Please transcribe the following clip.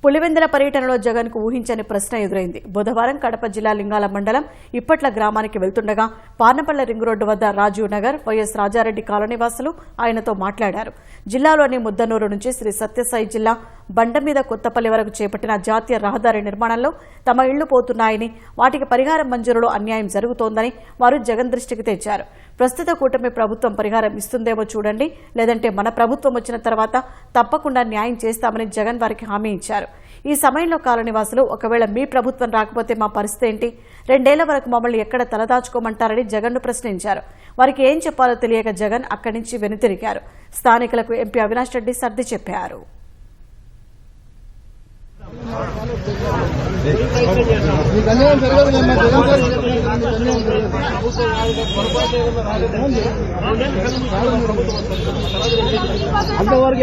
పులివెందుల పర్యటనలో జగన్ కు ఊహించని ప్రశ్న ఎదురైంది. బుధవారం కడప జిల్లా లింగాల మండలం ఇప్పట్ల గ్రామానికి వెళ్తుండగా పార్నపల్లె రింగ్ రోడ్డు వద్ద రాజీవ్ నగర్, వైఎస్ రాజారెడ్డి కాలనీ వాసులు ఆయనతో మాట్లాడారు. జిల్లాలోని ముద్దనూరు నుంచి శ్రీ సత్యసాయి జిల్లా బండ మీద కొత్తపల్లి వరకు చేపట్టిన జాతీయ రహదారి నిర్మాణంలో తమ ఇళ్లు పోతున్నాయని, వాటికి పరిహారం మంజూరులో అన్యాయం జరుగుతోందని వారు జగన్ దృష్టికి తెచ్చారు. ప్రస్తుత కూటమి ప్రభుత్వం పరిహారం ఇస్తుందేమో చూడండి, లేదంటే మన ప్రభుత్వం వచ్చిన తర్వాత తప్పకుండా న్యాయం చేస్తామని జగన్ వారికి హామీ ఇచ్చారు. ఈ సమయంలో కాలనీవాసులు ఒకవేళ మీ ప్రభుత్వం రాకపోతే మా పరిస్థితి ఏంటి, 2 ఏళ్ల వరకు మమ్మల్ని ఎక్కడ తలదాచుకోమంటారని జగన్ను ప్రశ్నించారు. వారికి ఏం చెప్పాలో తెలియక జగన్ అక్కడి నుంచి వెనుతిరిగారు. స్థానికులకు ఎంపీ అవినాష్ రెడ్డి సర్ది చెప్పారు. అంతవరకు